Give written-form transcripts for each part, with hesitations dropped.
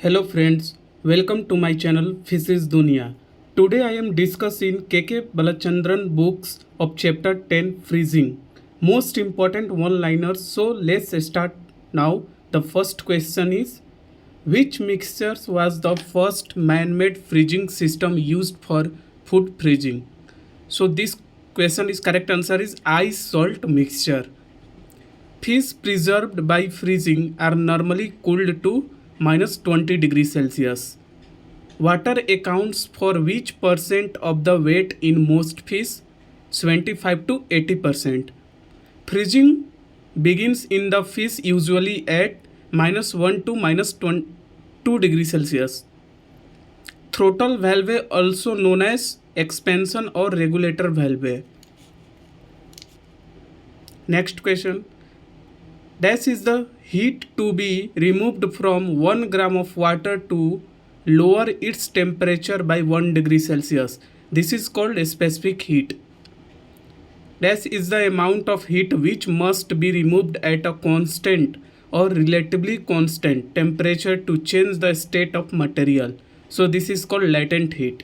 Hello friends, welcome to my channel Fishes Dunia. Today I am discussing K.K. Balachandran books of chapter 10 Freezing. Most important one-liners, so let's start now. The first question is, which mixtures was the first man-made freezing system used for food freezing? So this question is correct answer is ice salt mixture. Fish preserved by freezing are normally cooled to minus 20 degrees Celsius. Water accounts for which percent of the weight in most fish? 25 to 80%. Freezing begins in the fish usually at minus 1 to minus 2 degrees Celsius. Throttle valve, also known as expansion or regulator valve. Next question. Dash is the heat to be removed from 1 gram of water to lower its temperature by 1 degree Celsius. This is called a specific heat. Dash is the amount of heat which must be removed at a constant or relatively constant temperature to change the state of material. So this is called latent heat.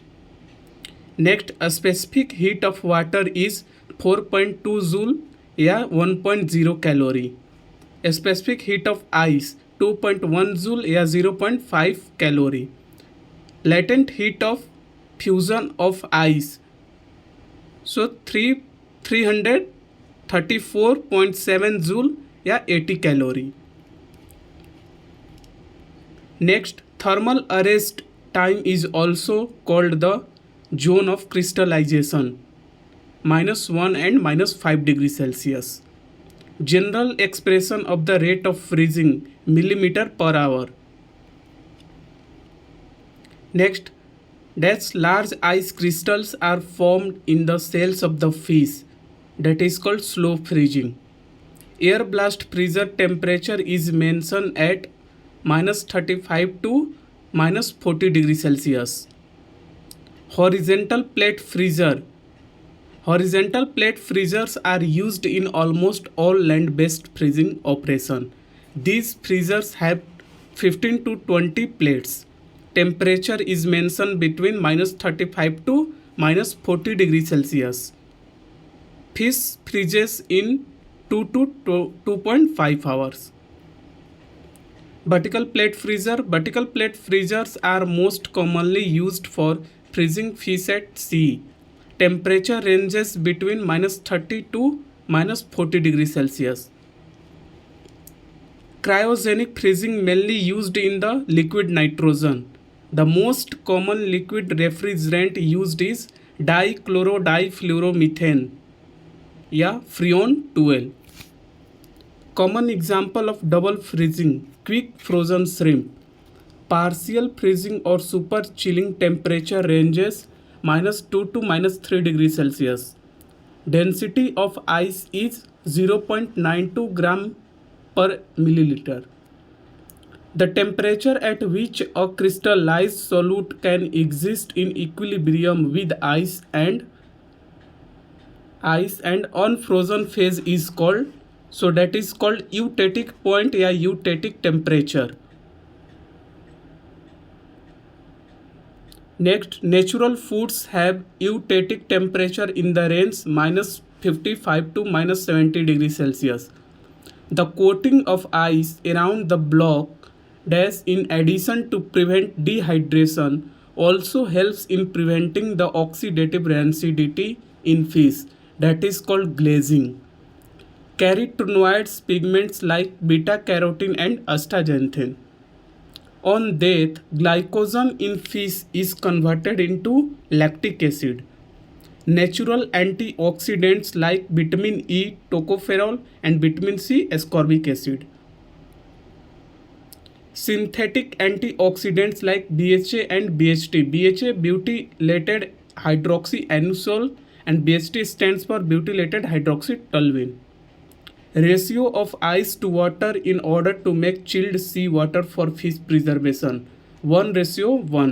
Next, a specific heat of water is 4.2 joule या 1.0 calorie. A specific heat of ice 2.1 joule या 0.5 calorie. Latent heat of fusion of ice so 334.7 joule या 80 calorie. Next, thermal arrest time is also called the zone of crystallization -1 and -5 degrees Celsius. General expression of the rate of freezing millimeter per hour. Next, that large ice crystals are formed in the cells of the fish. That is called slow freezing. Air blast freezer temperature is mentioned at -35 to -40 degrees Celsius. Horizontal plate freezer. Horizontal plate freezers are used in almost all land-based freezing operations. These freezers have 15 to 20 plates. Temperature is mentioned between -35 to -40 degrees Celsius. Fish freezes in 2 to 2.5 hours. Vertical plate freezer. Vertical plate freezers are most commonly used for freezing fish at sea. Temperature ranges between -30 to -40 degrees Celsius. Cryogenic freezing mainly used in the liquid nitrogen. The most common liquid refrigerant used is dichlorodifluoromethane या Freon 12. Common example of double freezing, quick frozen shrimp. Partial freezing or super chilling temperature ranges -2 to -3 degrees Celsius. Density of ice is 0.92 gram per milliliter. The temperature at which a crystallized solute can exist in equilibrium with ice and unfrozen phase is called, so that is called eustatic point या eustatic temperature. Next, natural foods have eustatic temperature in the range -55 to -70 degrees Celsius. The coating of ice around the block dash in addition to prevent dehydration also helps in preventing the oxidative rancidity in fish, that is called glazing. Carotenoids pigments like beta carotene and astaxanthin. On death, glycogen in fish is converted into lactic acid. Natural antioxidants like vitamin E, tocopherol, and vitamin C, ascorbic acid. Synthetic antioxidants like BHA and BHT. BHA butylated hydroxyanisole and BHT stands for butylated hydroxytoluene. Ratio of ice to water in order to make chilled sea water for fish preservation 1:1.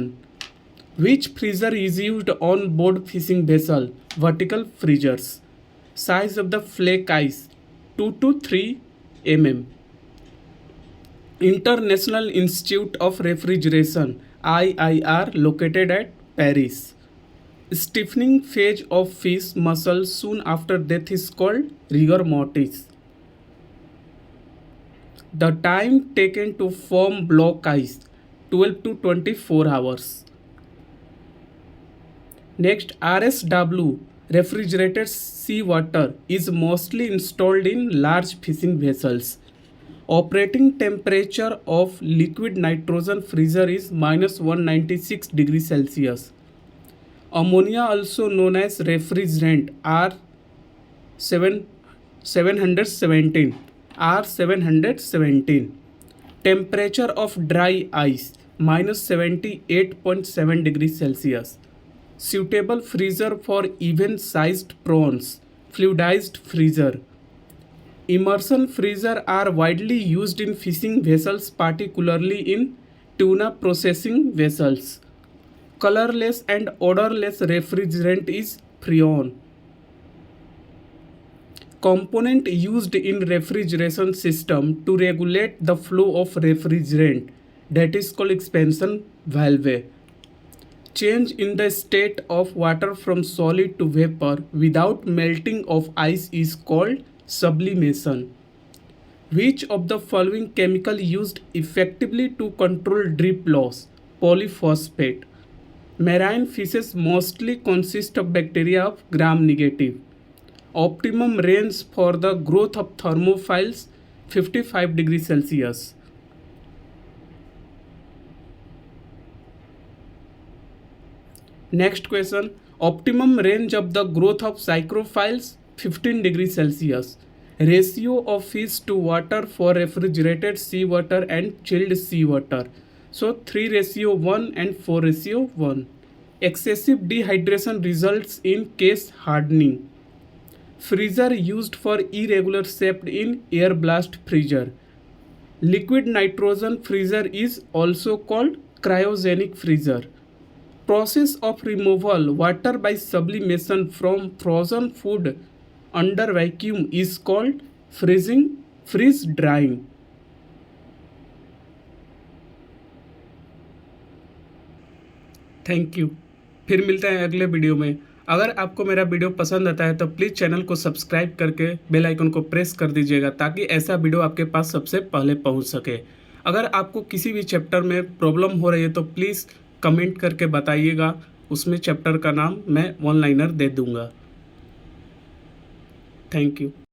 Which freezer is used on board fishing vessel? Vertical freezers. Size of the flake ice 2 to 3 mm. International Institute of Refrigeration IIR located at Paris. Stiffening phase of fish muscle soon after death is called rigor mortis. The time taken to form block ice 12 to 24 hours. Next, RSW refrigerated seawater is mostly installed in large fishing vessels. Operating temperature of liquid nitrogen freezer is minus 196 degrees Celsius. Ammonia, also known as refrigerant, R717. R717. Temperature of dry ice minus 78.7 degrees Celsius. Suitable freezer for even sized prawns. Fluidized freezer. Immersion freezer are widely used in fishing vessels, particularly in tuna processing vessels. Colorless and odorless refrigerant is Freon. Component used in refrigeration system to regulate the flow of refrigerant, that is called expansion valve. Change in the state of water from solid to vapor without melting of ice is called sublimation. Which of the following chemical used effectively to control drip loss? Polyphosphate. Marine fishes mostly consist of bacteria of gram-negative. Optimum range for the growth of thermophiles 55 degrees Celsius. Next question. Optimum range of the growth of psychrophiles 15 degrees Celsius. Ratio of fish to water for refrigerated seawater and chilled seawater. So 3:1 and 4:1. Excessive dehydration results in case hardening. Freezer used for irregular shape in air blast freezer. Liquid nitrogen freezer is also called cryogenic freezer. Process of removal water by sublimation from frozen food under vacuum is called freeze drying. Thank you. फिर मिलते हैं अगले video में। अगर आपको मेरा video पसंद आता है तो प्लीज़ चैनल को सब्सक्राइब करके बेल आइकन को प्रेस कर दीजिएगा, ताकि ऐसा वीडियो आपके पास सबसे पहले पहुंच सके। अगर आपको किसी भी चैप्टर में प्रॉब्लम हो रही है तो प्लीज़ कमेंट करके बताइएगा, उसमें चैप्टर का नाम मैं वन लाइनर दे दूँगा। Thank you.